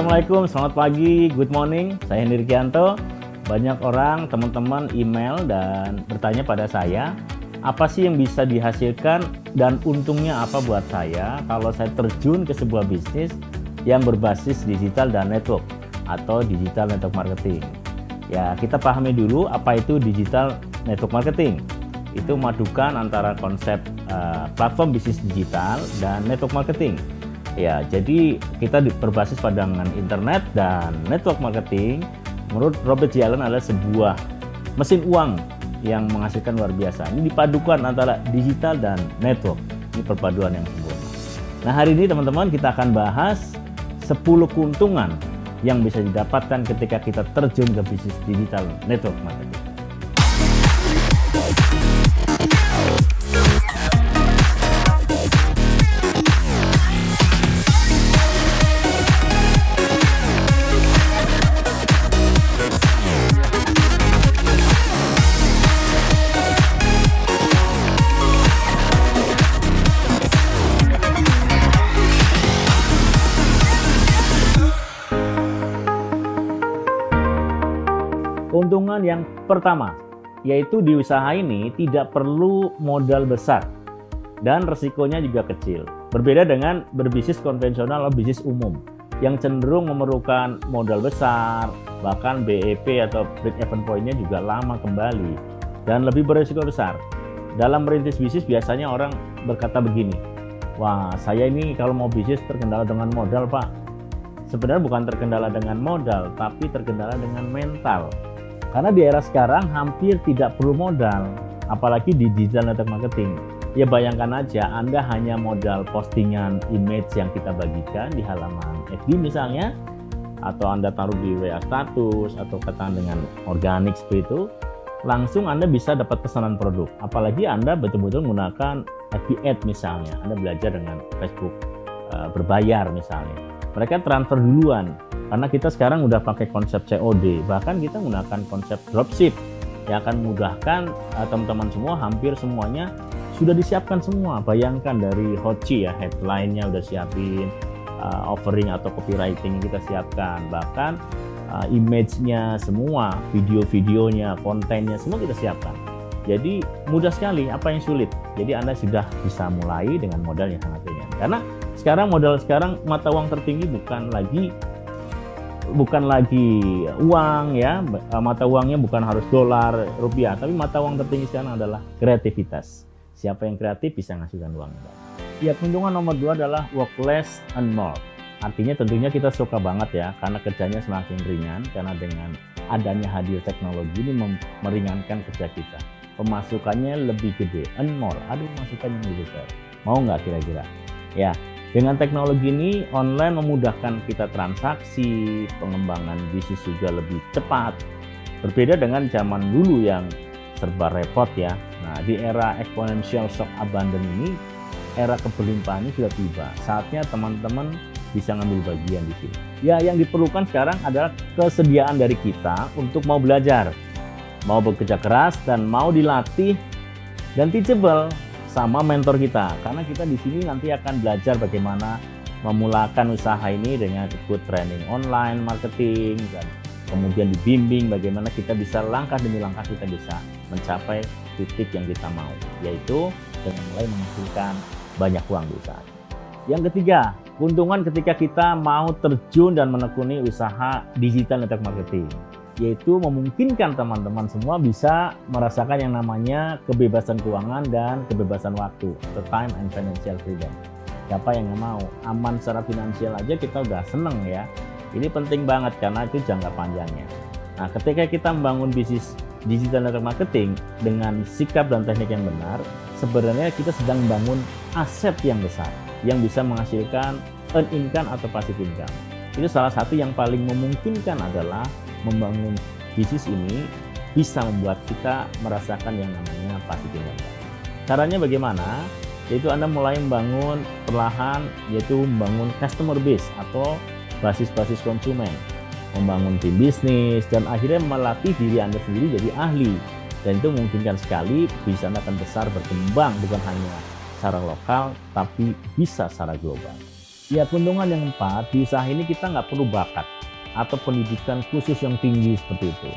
Assalamualaikum, selamat pagi, good morning. Saya Hendy Rikianto. Banyak orang, teman-teman email dan bertanya pada saya, apa sih yang bisa dihasilkan dan untungnya apa buat saya kalau saya terjun ke sebuah bisnis yang berbasis digital dan network atau digital network marketing. Ya, kita pahami dulu apa itu digital network marketing. Itu memadukan antara konsep platform bisnis digital dan network marketing. Ya, jadi kita berbasis pada internet dan network marketing. Menurut Robert G. Allen adalah sebuah mesin uang yang menghasilkan luar biasa. Ini dipadukan antara digital dan network. Ini perpaduan yang sempurna. Nah, hari ini teman-teman kita akan bahas 10 keuntungan yang bisa didapatkan ketika kita terjun ke bisnis digital network marketing. Keuntungan yang pertama, yaitu di usaha ini tidak perlu modal besar dan resikonya juga kecil. Berbeda dengan berbisnis konvensional atau bisnis umum yang cenderung memerlukan modal besar, bahkan BEP atau break even point-nya juga lama kembali dan lebih berisiko besar. Dalam merintis bisnis biasanya orang berkata begini, wah saya ini kalau mau bisnis terkendala dengan modal Pak. Sebenarnya bukan terkendala dengan modal, tapi terkendala dengan mental. Karena di era sekarang hampir tidak perlu modal, apalagi di digital network marketing. Ya bayangkan aja, Anda hanya modal postingan image yang kita bagikan di halaman FB misalnya, atau Anda taruh di WA status, atau katakan dengan organik seperti itu, langsung Anda bisa dapat pesanan produk. Apalagi Anda betul-betul menggunakan FB Ad misalnya, Anda belajar dengan Facebook berbayar misalnya. Mereka transfer duluan. Karena kita sekarang udah pakai konsep COD, bahkan kita menggunakan konsep dropship yang akan memudahkan teman-teman semua, hampir semuanya sudah disiapkan semua. Bayangkan dari Hoci ya, headline-nya udah siapin, offering atau copywriting kita siapkan, bahkan image-nya semua, video-videonya, kontennya semua kita siapkan. Jadi mudah sekali, apa yang sulit? Jadi Anda sudah bisa mulai dengan modal yang sangat ringan. Karena sekarang mata uang tertinggi bukan lagi uang ya, mata uangnya bukan harus dolar, rupiah, tapi mata uang tertinggi sekarang adalah kreativitas. Siapa yang kreatif bisa menghasilkan uang. Ya, keuntungan nomor 2 adalah work less and more. Artinya tentunya kita suka banget ya, karena kerjanya semakin ringan, karena dengan adanya hadir teknologi ini meringankan kerja kita. Pemasukannya lebih gede, and more, masukannya lebih besar. Mau nggak kira-kira? Ya. Dengan teknologi ini, online memudahkan kita transaksi, pengembangan bisnis juga lebih cepat. Berbeda dengan zaman dulu yang serba repot ya. Nah, di era exponential shock abundant ini, era keberlimpahan ini sudah tiba. Saatnya teman-teman bisa ngambil bagian di sini. Ya, yang diperlukan sekarang adalah kesediaan dari kita untuk mau belajar, mau bekerja keras, dan mau dilatih dan teachable sama mentor kita, karena kita di sini nanti akan belajar bagaimana memulakan usaha ini dengan ikut training online marketing, dan kemudian dibimbing bagaimana kita bisa langkah demi langkah kita bisa mencapai titik yang kita mau, yaitu dengan mulai menghasilkan banyak uang di usaha. Yang ketiga, keuntungan ketika kita mau terjun dan menekuni usaha digital network marketing, yaitu memungkinkan teman-teman semua bisa merasakan yang namanya kebebasan keuangan dan kebebasan waktu, the time and financial freedom. Siapa yang nggak mau? Aman secara finansial aja kita udah seneng ya. Ini penting banget karena itu jangka panjangnya. Nah, ketika kita membangun bisnis digital network marketing dengan sikap dan teknik yang benar, sebenarnya kita sedang membangun aset yang besar yang bisa menghasilkan earn income atau passive income. Itu salah satu yang paling memungkinkan adalah membangun bisnis ini bisa membuat kita merasakan yang namanya passive income. Caranya bagaimana? Yaitu Anda mulai membangun perlahan, yaitu membangun customer base atau basis-basis konsumen, membangun tim bisnis, dan akhirnya melatih diri Anda sendiri jadi ahli. Dan itu memungkinkan sekali bisa akan besar berkembang bukan hanya secara lokal, tapi bisa secara global. Ya, keuntungan yang keempat, di usaha ini kita nggak perlu bakat atau pendidikan khusus yang tinggi seperti itu.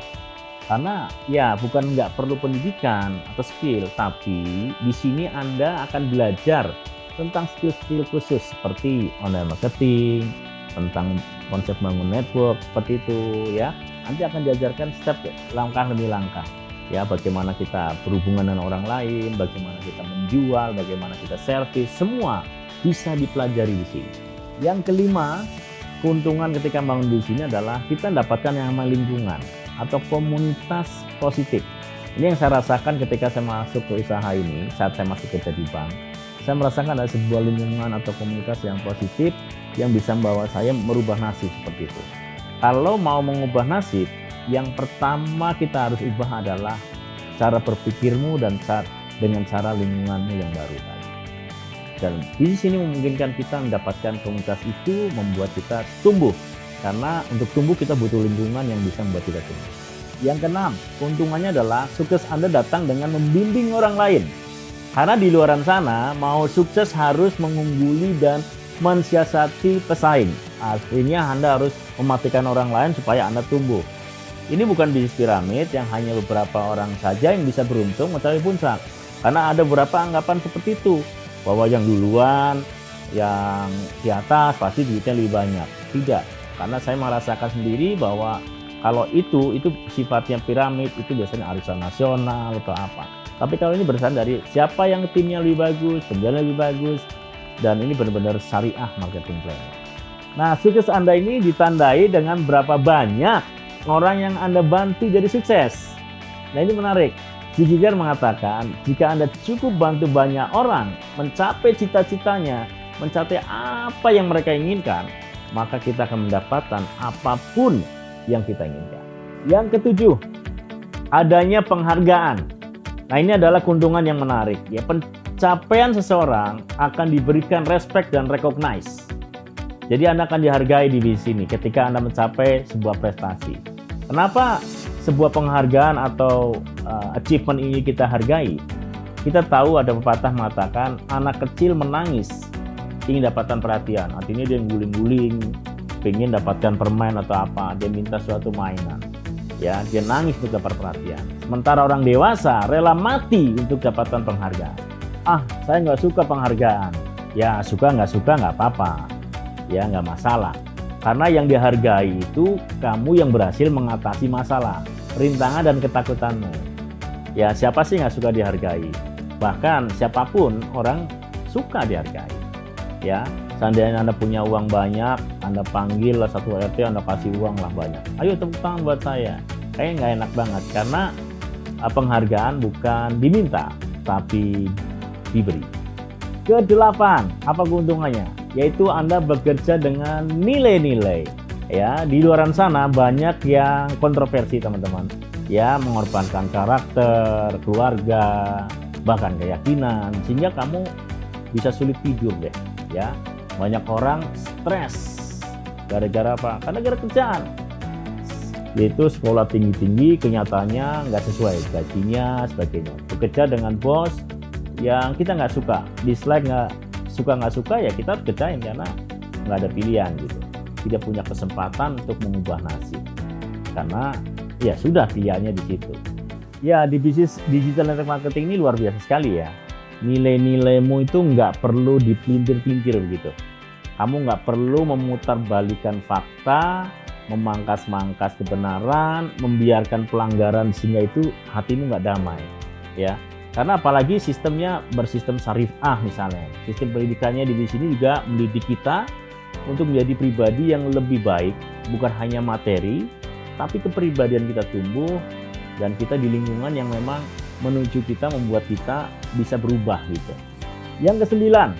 Karena ya bukan nggak perlu pendidikan atau skill, tapi di sini Anda akan belajar tentang skill-skill khusus seperti online marketing, tentang konsep bangun network seperti itu ya. Nanti akan diajarkan step langkah demi langkah. Ya, bagaimana kita berhubungan dengan orang lain, bagaimana kita menjual, bagaimana kita servis, semua bisa dipelajari di sini. Yang kelima, keuntungan ketika bangun di sini adalah kita mendapatkan yang namanya lingkungan atau komunitas positif. Ini yang saya rasakan ketika saya masuk ke usaha ini, saat saya masuk kerja di bank. Saya merasakan ada sebuah lingkungan atau komunitas yang positif yang bisa membawa saya merubah nasib seperti itu. Kalau mau mengubah nasib, yang pertama kita harus ubah adalah cara berpikirmu dan dengan cara lingkunganmu yang baru tadi. Dan di sini memungkinkan kita mendapatkan komunitas itu membuat kita tumbuh. Karena untuk tumbuh kita butuh lingkungan yang bisa membuat kita tumbuh. Yang keenam, keuntungannya adalah sukses Anda datang dengan membimbing orang lain. Karena di luaran sana mau sukses harus mengungguli dan mensiasati pesaing. Artinya Anda harus mematikan orang lain supaya Anda tumbuh. Ini bukan bisnis piramid yang hanya beberapa orang saja yang bisa beruntung mencapai puncak. Karena ada beberapa anggapan seperti itu, bahwa yang duluan, yang di atas pasti duitnya lebih banyak. Tidak, karena saya merasakan sendiri bahwa kalau itu sifatnya piramid, itu biasanya arisan nasional atau apa. Tapi kalau ini berdasarkan dari siapa yang timnya lebih bagus, penjualannya lebih bagus, dan ini benar-benar syariah marketing plan. Nah, sukses Anda ini ditandai dengan berapa banyak orang yang Anda bantu jadi sukses. Nah, ini menarik. Zigziglar mengatakan, jika Anda cukup bantu banyak orang mencapai cita-citanya, mencapai apa yang mereka inginkan, maka kita akan mendapatkan apapun yang kita inginkan. Yang ketujuh, adanya penghargaan. Nah, ini adalah keuntungan yang menarik. Ya, pencapaian seseorang akan diberikan respect dan recognize. Jadi Anda akan dihargai di sini ketika Anda mencapai sebuah prestasi. Kenapa sebuah penghargaan atau achievement ini kita hargai? Kita tahu ada pepatah mengatakan anak kecil menangis ingin dapatkan perhatian. Artinya dia guling-guling, pengen dapatkan permen atau apa, dia minta suatu mainan. Ya, dia nangis untuk dapat perhatian. Sementara orang dewasa rela mati untuk dapatkan penghargaan. Ah, saya nggak suka penghargaan. Ya, suka nggak apa-apa. Ya, nggak masalah. Karena yang dihargai itu kamu yang berhasil mengatasi masalah, rintangan dan ketakutanmu. Ya, siapa sih nggak suka dihargai? Bahkan siapapun orang suka dihargai. Ya, seandainya Anda punya uang banyak, Anda panggil satu RT, Anda kasih uang lah banyak. Ayo tepuk tangan buat saya. Kayaknya nggak enak banget karena penghargaan bukan diminta, tapi diberi. Kedelapan, apa keuntungannya? Yaitu Anda bekerja dengan nilai-nilai. Ya, di luaran sana banyak yang kontroversi teman-teman. Ya, mengorbankan karakter, keluarga, bahkan keyakinan, sehingga kamu bisa sulit tidur deh. Ya, banyak orang stres gara-gara apa? Karena gara kerjaan. Yaitu sekolah tinggi-tinggi, kenyataannya nggak sesuai gajinya, sebagainya. Bekerja dengan bos yang kita nggak suka, dislike nggak suka ya kita harus kerjain karena nggak ada pilihan gitu. Tidak punya kesempatan untuk mengubah nasib karena ya sudah pilihannya di situ. Ya, di bisnis digital network marketing ini luar biasa sekali ya. Nilai-nilaimu itu nggak perlu dipelintir-pelintir begitu. Kamu nggak perlu memutarbalikkan fakta, memangkas-mangkas kebenaran, membiarkan pelanggaran sehingga itu hatimu nggak damai. Ya, karena apalagi sistemnya bersistem syariah misalnya. Sistem pendidikannya di sini juga mendidik kita untuk menjadi pribadi yang lebih baik, bukan hanya materi, tapi kepribadian kita tumbuh dan kita di lingkungan yang memang menuju kita, membuat kita bisa berubah gitu. Yang kesembilan,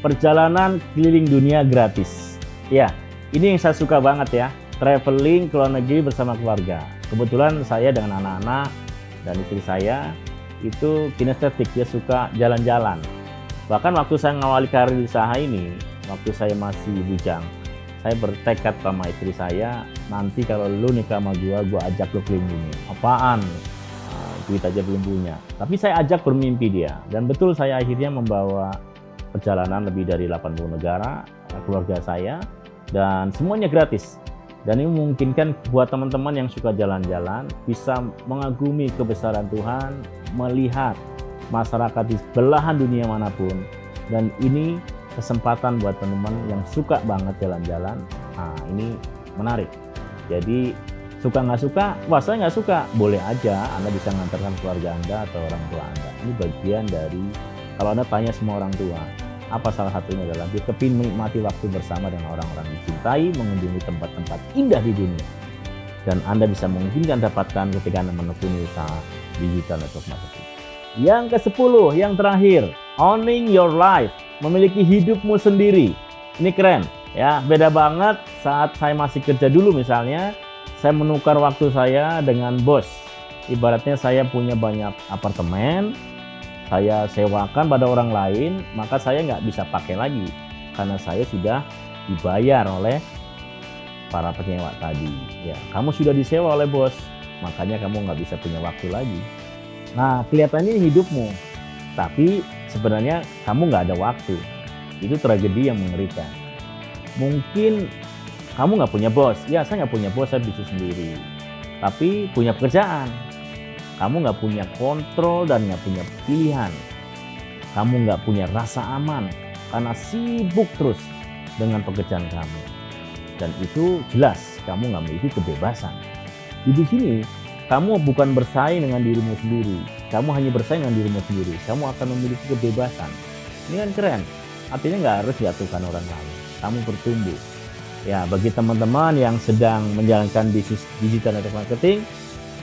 perjalanan keliling dunia gratis. Ya, ini yang saya suka banget ya, traveling ke luar negeri bersama keluarga. Kebetulan saya dengan anak-anak dan istri saya itu kinestetik, dia suka jalan-jalan. Bahkan waktu saya ngawali karir di usaha ini, waktu saya masih bujang, saya bertekad sama istri saya, nanti kalau lu nikah sama gua ajak lu keliling dunia. Apaan? Duit aja belum punya. Tapi saya ajak bermimpi dia. Dan betul saya akhirnya membawa perjalanan lebih dari 80 negara, keluarga saya, dan semuanya gratis. Dan ini memungkinkan buat teman-teman yang suka jalan-jalan bisa mengagumi kebesaran Tuhan, melihat masyarakat di belahan dunia manapun. Dan ini kesempatan buat teman-teman yang suka banget jalan-jalan. Nah, ini menarik. Jadi suka nggak suka, wah saya nggak suka, boleh aja Anda bisa mengantarkan keluarga Anda atau orang tua Anda. Ini bagian dari, kalau Anda tanya semua orang tua, apa salah satunya adalah dia kepingin menikmati waktu bersama dengan orang-orang dicintai, mengunjungi tempat-tempat indah di dunia. Dan Anda bisa memungkinkan dapatkan ketika Anda menekuni usaha digital network marketing. Yang ke-10, yang terakhir, owning your life, memiliki hidupmu sendiri. Ini keren ya, beda banget saat saya masih kerja dulu misalnya, saya menukar waktu saya dengan bos. Ibaratnya saya punya banyak apartemen, saya sewakan pada orang lain, maka saya nggak bisa pakai lagi karena saya sudah dibayar oleh para penyewa tadi. Ya, kamu sudah disewa oleh bos, makanya kamu nggak bisa punya waktu lagi. Nah, kelihatannya hidupmu, tapi sebenarnya kamu nggak ada waktu. Itu tragedi yang mengerikan. Mungkin kamu nggak punya bos. Ya, saya nggak punya bos, saya bisnis sendiri. Tapi punya pekerjaan. Kamu nggak punya kontrol dan nggak punya pilihan. Kamu nggak punya rasa aman karena sibuk terus dengan pekerjaan kamu. Dan itu jelas kamu nggak memiliki kebebasan. Di sini kamu bukan bersaing dengan dirimu sendiri. Kamu hanya bersaing dengan dirimu sendiri. Kamu akan memiliki kebebasan. Ini kan keren. Artinya nggak harus dijatuhkan orang lain. Kamu bertumbuh. Ya, bagi teman-teman yang sedang menjalankan bisnis digital network marketing,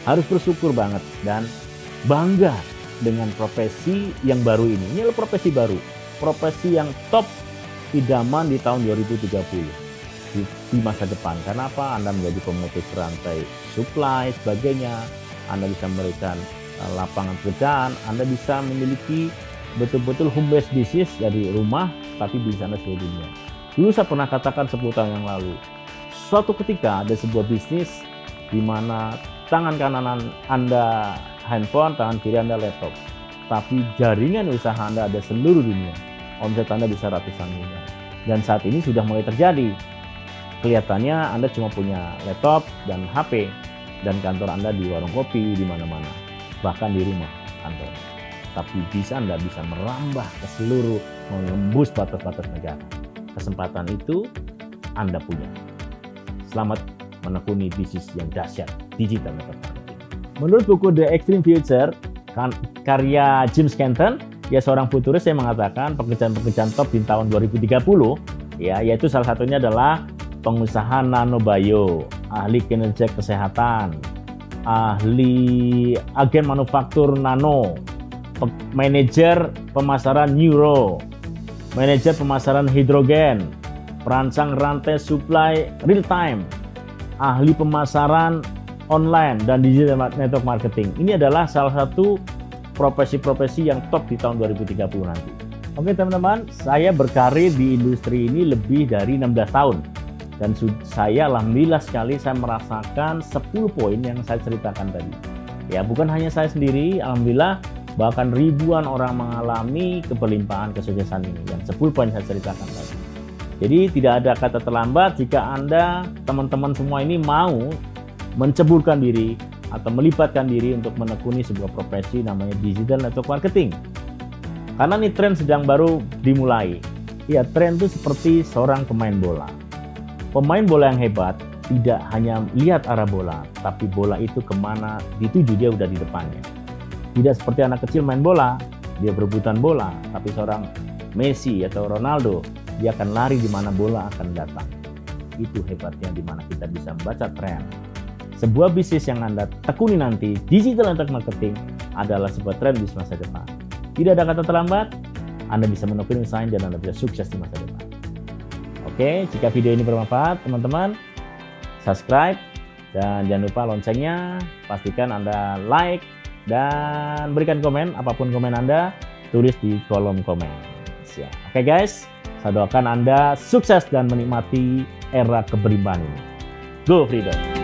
harus bersyukur banget dan bangga dengan profesi yang baru ini. Ini adalah profesi baru, profesi yang top idaman di tahun 2030 di masa depan. Karena apa? Anda menjadi pemutus rantai supply, sebagainya. Anda bisa memberikan lapangan pekerjaan. Anda bisa memiliki betul-betul home based bisnis dari rumah, tapi bisa Anda seluruh dunia. Dulu saya pernah katakan 10 tahun yang lalu, suatu ketika ada sebuah bisnis di mana tangan kanan Anda handphone, tangan kiri Anda laptop. Tapi jaringan usaha Anda ada seluruh dunia. Omset Anda bisa ratusan miliar. Dan saat ini sudah mulai terjadi. Kelihatannya Anda cuma punya laptop dan HP. Dan kantor Anda di warung kopi, di mana-mana. Bahkan di rumah kantor. Tapi Anda bisa merambah ke seluruh, menembus batas-batas negara. Kesempatan itu Anda punya. Selamat menekuni bisnis yang dahsyat, digital network marketing. Menurut buku The Extreme Future, karya James Kenton, dia seorang futuris yang mengatakan pekerjaan-pekerjaan top di tahun 2030, ya, yaitu salah satunya adalah pengusaha nanobio, ahli kinerja kesehatan, ahli agen manufaktur nano, manajer pemasaran neuro, manajer pemasaran hidrogen, perancang rantai supply real time, ahli pemasaran online dan digital network marketing. Ini adalah salah satu profesi-profesi yang top di tahun 2030 nanti. Oke teman-teman, saya berkarir di industri ini lebih dari 16 tahun. Dan saya alhamdulillah sekali saya merasakan 10 poin yang saya ceritakan tadi. Ya, bukan hanya saya sendiri, alhamdulillah bahkan ribuan orang mengalami keberlimpahan kesuksesan ini. Yang 10 poin saya ceritakan tadi. Jadi tidak ada kata terlambat jika Anda, teman-teman semua ini mau menceburkan diri atau melibatkan diri untuk menekuni sebuah profesi namanya digital network marketing. Karena ini tren sedang baru dimulai. Ya, tren itu seperti seorang pemain bola. Pemain bola yang hebat tidak hanya lihat arah bola, tapi bola itu kemana dituju, dia udah di depannya. Tidak seperti anak kecil main bola, dia berebutan bola, tapi seorang Messi atau Ronaldo, dia akan lari di mana bola akan datang. Itu hebatnya di mana kita bisa membaca tren. Sebuah bisnis yang Anda tekuni nanti, digital network marketing, adalah sebuah tren di masa depan. Tidak ada kata terlambat, Anda bisa menekuni usaha dan Anda bisa sukses di masa depan. Oke, jika video ini bermanfaat, teman-teman, subscribe, dan jangan lupa loncengnya, pastikan Anda like, dan berikan komen, apapun komen Anda, tulis di kolom komen. Oke guys, saya doakan Anda sukses dan menikmati era keberlimpahan ini. Go Freedom!